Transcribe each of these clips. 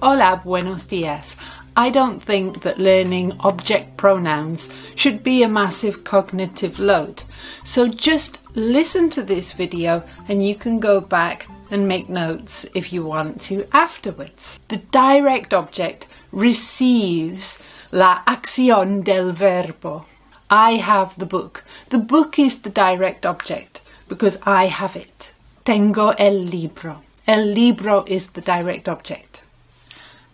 Hola, buenos dias. I don't think that learning object pronouns should be a massive cognitive load. So just listen to this video and you can go back and make notes if you want to afterwards. The direct object receives la acción del verbo. I have the book. The book is the direct object because I have it. Tengo el libro. El libro is the direct object.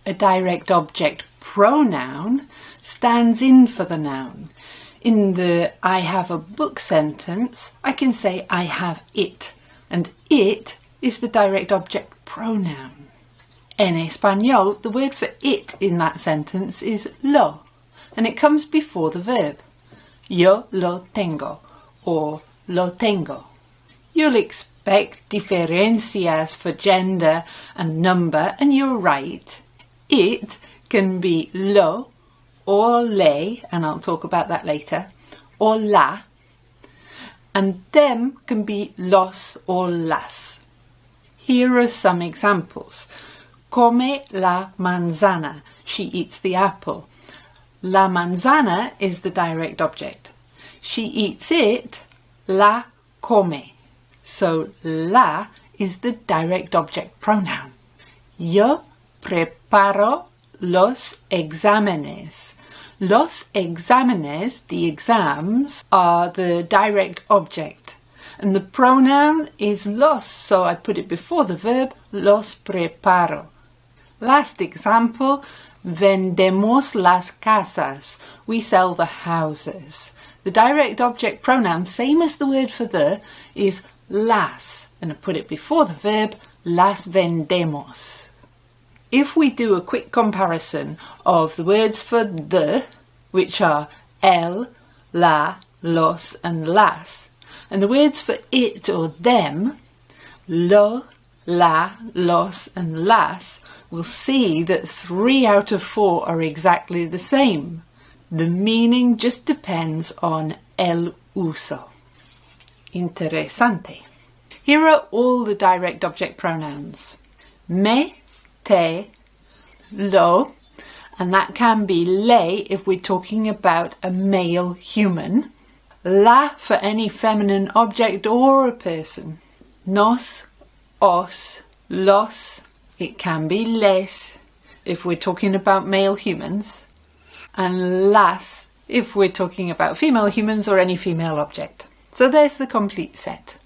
A direct object pronoun stands in for the noun. In the I have a book sentence, I can say I have it, and it is the direct object pronoun. En español, the word for it in that sentence is lo, and it comes before the verb. Yo lo tengo, or lo tengo. You'll expect diferencias for gender and number, and you're right. It can be lo or le, and I'll talk about that later, or la, and them can be los or las. Here are some examples. Come la manzana. She eats the apple. La manzana is the direct object. She eats it, la come. So la is the direct object pronoun. Yo preparo los exámenes. Los exámenes, the exams, are the direct object. And the pronoun is los, so I put it before the verb, los preparo. Last example, vendemos las casas. We sell the houses. The direct object pronoun, same as the word for the, is las. And I put it before the verb, las vendemos. If we do a quick comparison of the words for the, which are el, la, los and las, and the words for it or them, lo, la, los and las, we'll see that 3 out of 4 are exactly the same. The meaning just depends on el uso. Interesante. Here are all the direct object pronouns. Me, te, lo, and that can be le if we're talking about a male human. La for any feminine object or a person. Nos, os, los, it can be les if we're talking about male humans. And las if we're talking about female humans or any female object. So there's the complete set.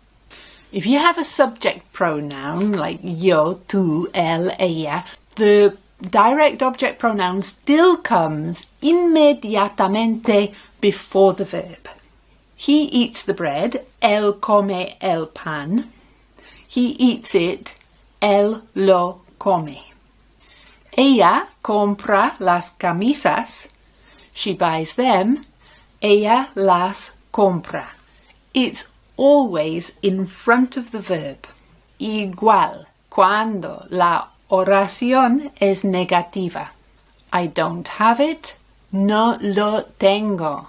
If you have a subject pronoun like yo, tú, él, ella, the direct object pronoun still comes inmediatamente before the verb. He eats the bread, él come el pan. He eats it, él lo come. Ella compra las camisas. She buys them, ella las compra. It's always in front of the verb. Igual cuando la oración es negativa. I don't have it, no lo tengo.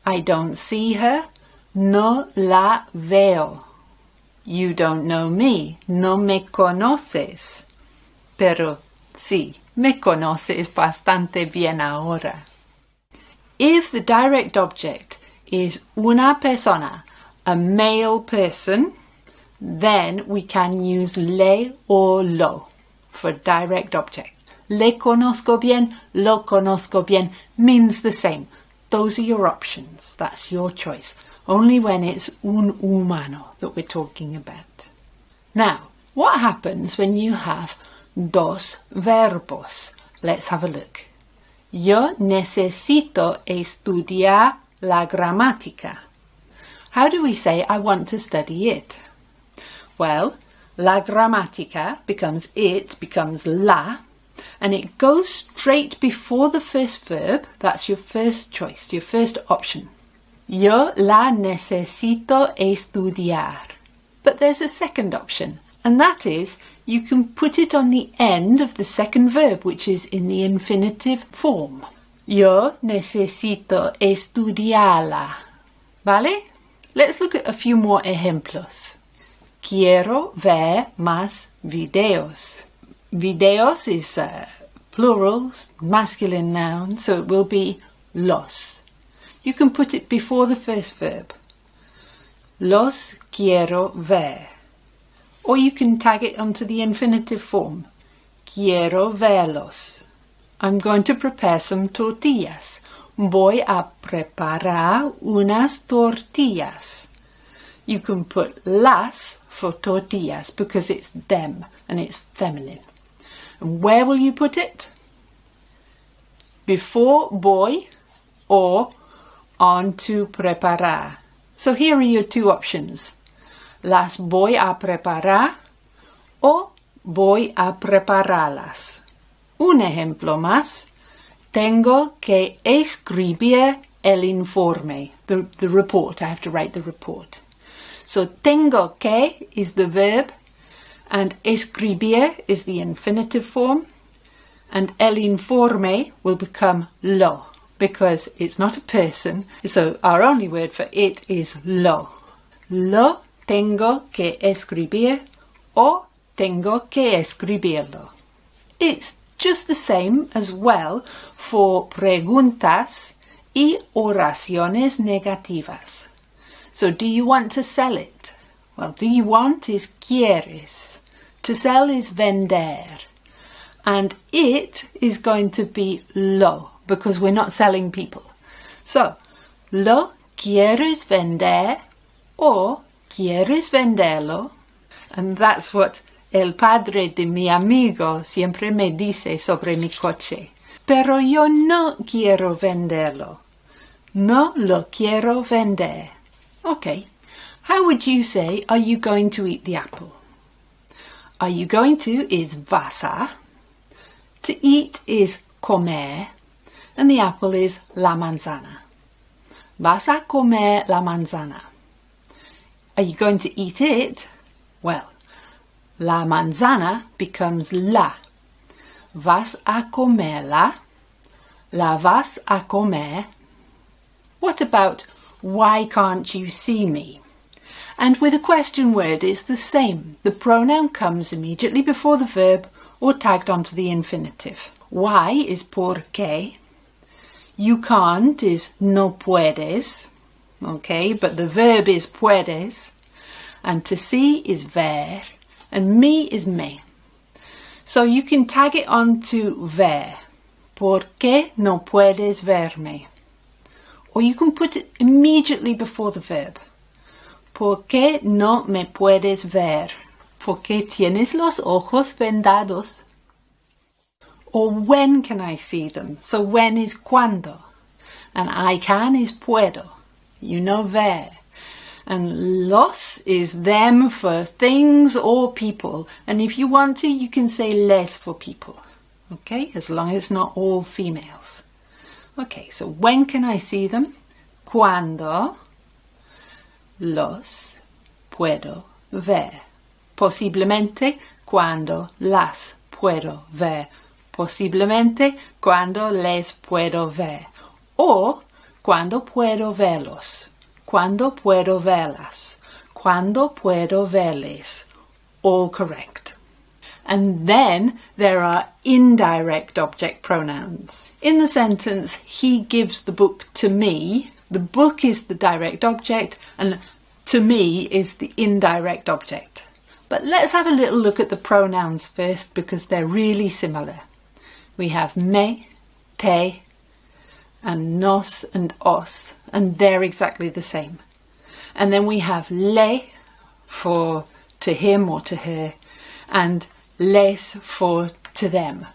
I don't see her, no la veo. You don't know me, no me conoces. Pero sí, me conoces bastante bien ahora. If the direct object is una persona, a male person, then we can use le or lo for direct object. Le conozco bien, lo conozco bien means the same. Those are your options. That's your choice. Only when it's un humano that we're talking about. Now, what happens when you have dos verbos? Let's have a look. Yo necesito estudiar la gramática. How do we say I want to study it? Well, la gramática becomes it, becomes la, and it goes straight before the first verb. That's your first choice, your first option. Yo la necesito estudiar. But there's a second option, and that is you can put it on the end of the second verb, which is in the infinitive form. Yo necesito estudiarla. ¿Vale? Let's look at a few more ejemplos. Quiero ver más videos. Videos is plural, masculine noun, so it will be los. You can put it before the first verb. Los quiero ver. Or you can tag it onto the infinitive form. Quiero verlos. I'm going to prepare some tortillas. Voy a preparar unas tortillas. You can put las for tortillas because it's them and it's feminine. And where will you put it? Before voy or onto preparar. So here are your two options. Las voy a preparar o voy a prepararlas. Un ejemplo más. Tengo que escribir el informe. The report. I have to write the report. So tengo que is the verb and escribir is the infinitive form, and el informe will become lo because it's not a person, so our only word for it is lo. Lo tengo que escribir o tengo que escribirlo. It's just the same as well for preguntas y oraciones negativas. So do you want to sell it? Well, do you want is quieres. To sell is vender. And it is going to be lo, because we're not selling people. So, lo quieres vender o quieres venderlo. And that's what el padre de mi amigo siempre me dice sobre mi coche. Pero yo no quiero venderlo. No lo quiero vender. Okay, how would you say, are you going to eat the apple? Are you going to is vas a. To eat is comer. And the apple is la manzana. Vas a comer la manzana. Are you going to eat it? Well, la manzana becomes la. Vas a comerla. La vas a comer. What about why can't you see me? And with a question word it's the same. The pronoun comes immediately before the verb or tagged onto the infinitive. Why is por qué. You can't is no puedes. Okay, but the verb is puedes. And to see is ver. And me is me. So you can tag it onto ver. ¿Por qué no puedes verme? Or you can put it immediately before the verb. ¿Por qué no me puedes ver? ¿Por qué tienes los ojos vendados? Or when can I see them? So when is cuando. And I can is puedo. You know ver. And los is them for things or people. And if you want to, you can say les for people. Okay, as long as it's not all females. Okay, so when can I see them? Cuando los puedo ver. Posiblemente cuando las puedo ver. Posiblemente cuando les puedo ver. O cuando puedo verlos. Cuando puedo verlas. Cuando puedo verles. All correct. And then there are indirect object pronouns. In the sentence, he gives the book to me, the book is the direct object and to me is the indirect object. But let's have a little look at the pronouns first because they're really similar. We have me, te, and nos and os, and they're exactly the same. And then we have le for to him or to her, and les for to them.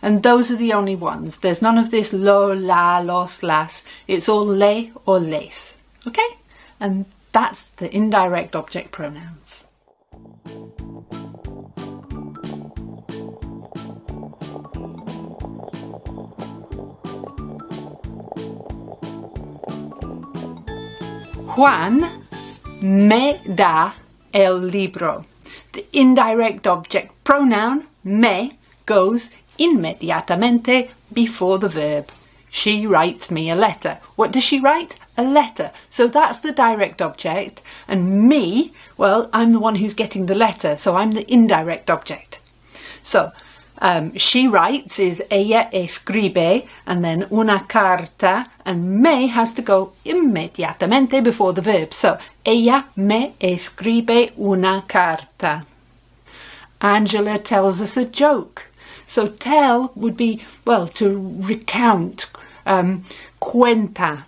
And those are the only ones. There's none of this lo, la, los, las. It's all le or les. Okay? And that's the indirect object pronouns. Juan me da el libro. The indirect object pronoun me goes inmediatamente before the verb. She writes me a letter. What does she write? A letter. So that's the direct object. And me, well, I'm the one who's getting the letter, so I'm the indirect object. So She writes is ella escribe, and then una carta, and me has to go inmediatamente before the verb. So, ella me escribe una carta. Angela tells us a joke. So tell would be, well, to recount, cuenta.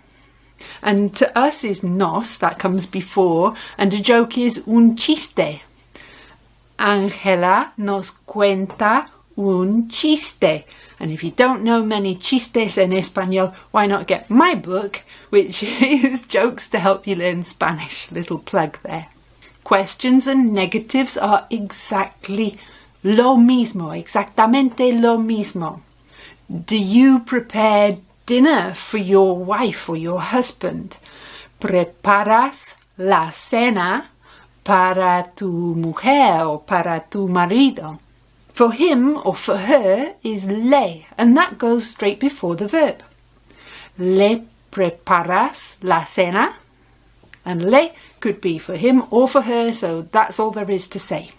And to us is nos, that comes before, and a joke is un chiste. Angela nos cuenta un chiste. And if you don't know many chistes en español, why not get my book, which is jokes to help you learn Spanish. Little plug there. Questions and negatives are exactly lo mismo, exactamente lo mismo. Do you prepare dinner for your wife or your husband? ¿Preparas la cena para tu mujer o para tu marido? For him or for her is le, and that goes straight before the verb. ¿Le preparas la cena? And le could be for him or for her, so that's all there is to say.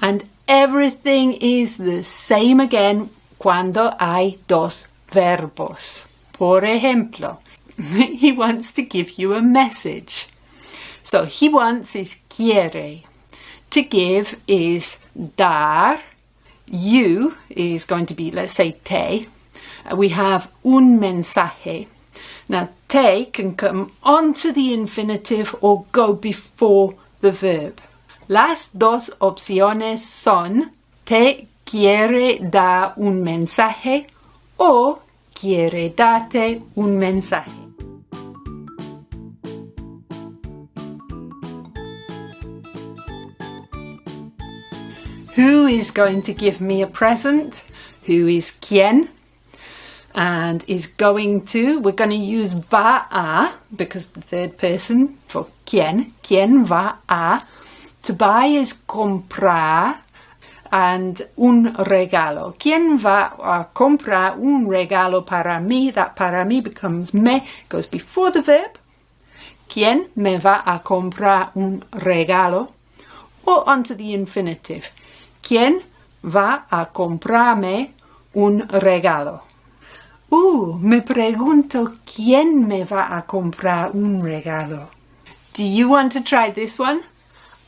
And everything is the same again cuando hay dos verbos. Por ejemplo, he wants to give you a message. So he wants is quiere. To give is dar. You is going to be, let's say, te. We have un mensaje. Now, te can come onto the infinitive or go before the verb. Las dos opciones son te quiere dar un mensaje o quiere darte un mensaje. Who is going to give me a present? Who is quién? And is going to, we're going to use va a, because the third person for quién va a. To buy is comprar, and un regalo. ¿Quién va a comprar un regalo para mí? That para mí becomes me, goes before the verb. ¿Quién me va a comprar un regalo? Or onto the infinitive. ¿Quién va a comprarme un regalo? Me pregunto quién me va a comprar un regalo. Do you want to try this one?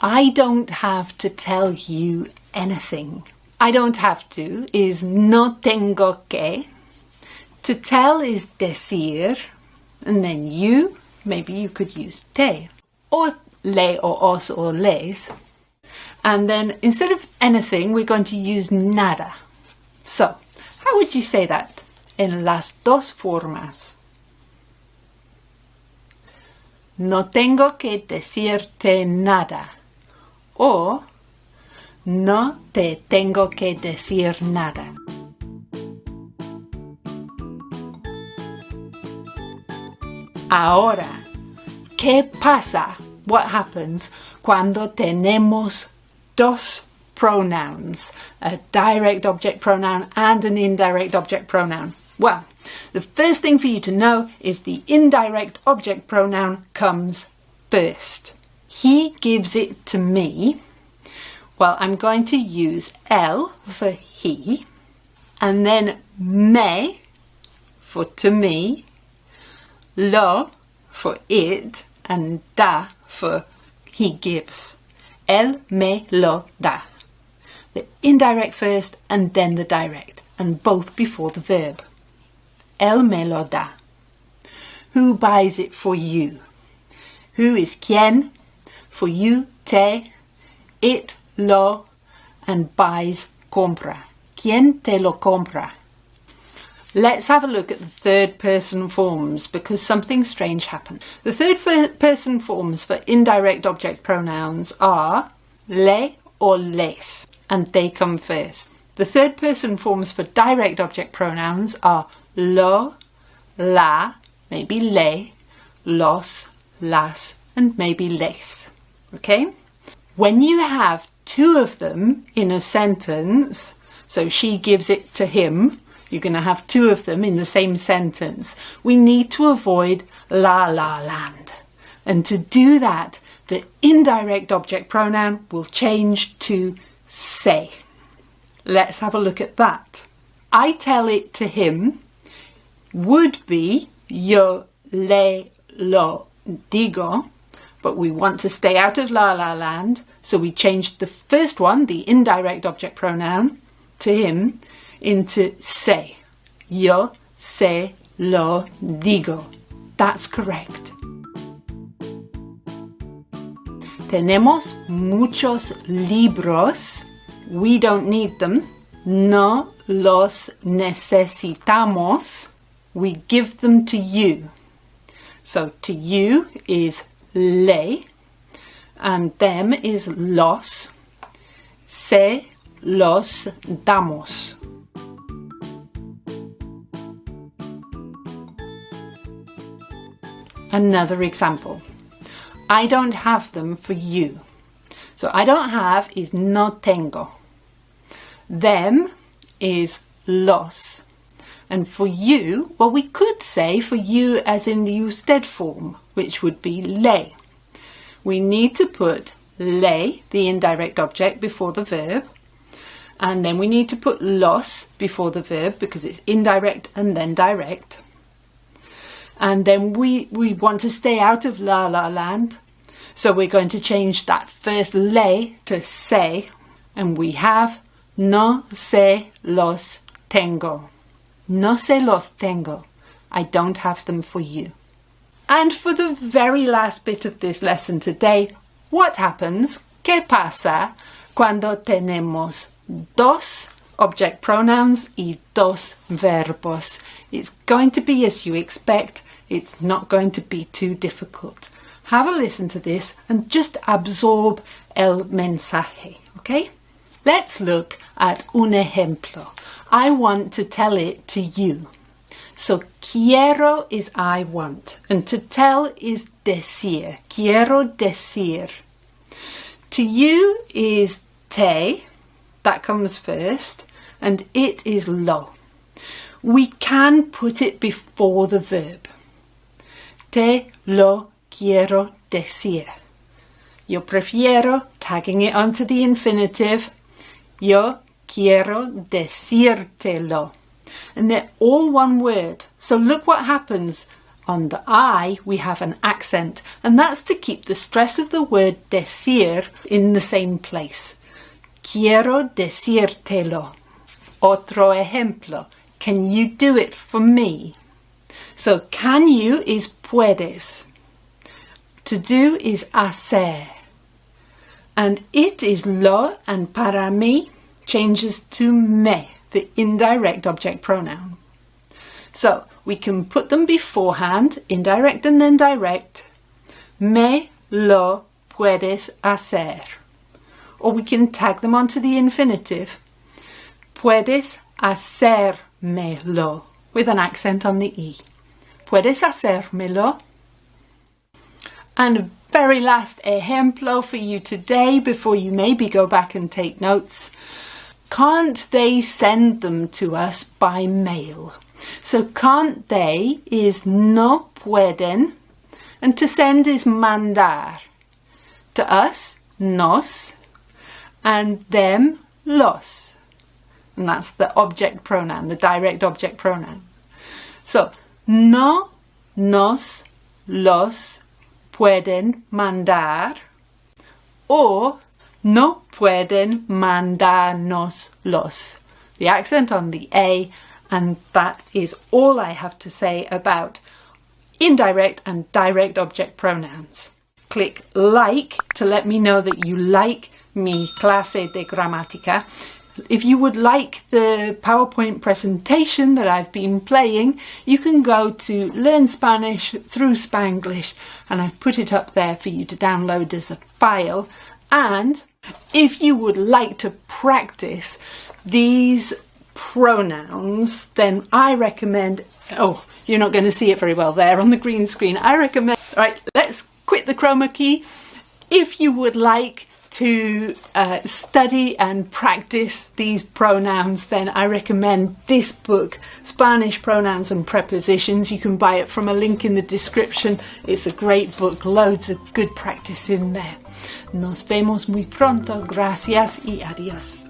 I don't have to tell you anything. I don't have to is no tengo que. To tell is decir. And then you, maybe you could use te. Or le or os or les. And then instead of anything, we're going to use nada. So, how would you say that? En las dos formas. No tengo que decirte nada. O no te tengo que decir nada. Ahora, ¿qué pasa? What happens cuando tenemos dos pronouns, a direct object pronoun and an indirect object pronoun? Well, the first thing for you to know is the indirect object pronoun comes first. He gives it to me. Well, I'm going to use el for he, and then me for to me, lo for it, and da for he gives. Él me lo da. The indirect first and then the direct, and both before the verb. Él me lo da. Who buys it for you? Who is quién? For you, te. It, lo. And buys, compra. ¿Quién te lo compra? Let's have a look at the third person forms because something strange happened. The third person forms for indirect object pronouns are le or les, and they come first. The third person forms for direct object pronouns are lo, la, maybe le, los, las, and maybe les. Okay? When you have two of them in a sentence, so she gives it to him, you're going to have two of them in the same sentence. We need to avoid la la land. And to do that, the indirect object pronoun will change to se. Let's have a look at that. I tell it to him would be yo le lo digo, but we want to stay out of La La Land, so we changed the first one, the indirect object pronoun, to him into se. Yo se lo digo. That's correct. Tenemos muchos libros. We don't need them. No los necesitamos. We give them to you. So to you is le, and them is los. Se los damos. Another example. I don't have them for you. So I don't have is no tengo. Them is los. And for you, well, we could say for you as in the usted form, which would be le. We need to put le, the indirect object, before the verb. And then we need to put los before the verb because it's indirect and then direct. And then we want to stay out of La La Land. So we're going to change that first le to se. And we have no se los tengo. No se los tengo. I don't have them for you. And for the very last bit of this lesson today, what happens? ¿Qué pasa cuando tenemos dos object pronouns y dos verbos? It's going to be as you expect. It's not going to be too difficult. Have a listen to this and just absorb el mensaje, okay? Let's look at un ejemplo. I want to tell it to you. So quiero is I want, and to tell is decir. Quiero decir. To you is te, that comes first, and it is lo. We can put it before the verb. Te lo quiero decir. Yo prefiero, tagging it onto the infinitive. Yo quiero decírtelo. And they're all one word. So look what happens. On the I, we have an accent. And that's to keep the stress of the word decir in the same place. Quiero decírtelo. Otro ejemplo. Can you do it for me? So can you is puedes. To do is hacer. And it is lo, and para mí changes to me, the indirect object pronoun. So we can put them beforehand, indirect and then direct. Me lo puedes hacer. Or we can tag them onto the infinitive. Puedes hacérmelo, with an accent on the E. Puedes hacérmelo. And very last ejemplo for you today before you maybe go back and take notes. Can't they send them to us by mail? So can't they is no pueden, and to send is mandar. To us, nos, and them, los. And that's the object pronoun, the direct object pronoun. So, no, nos, los, pueden mandar, or no pueden mandarnos los. The accent on the A, and that is all I have to say about indirect and direct object pronouns. Click like to let me know that you like mi clase de gramática. If you would like the PowerPoint presentation that I've been playing, you can go to Learn Spanish through Spanglish, and I've put it up there for you to download as a file. And if you would like to practice these pronouns, then I recommend, oh, you're not going to see it very well there on the green screen. I recommend, right, let's quit the chroma key. If you would like to study and practice these pronouns, then I recommend this book, Spanish Pronouns and Prepositions. You can buy it from a link in the description. It's a great book, loads of good practice in there. Nos vemos muy pronto. Gracias y adiós.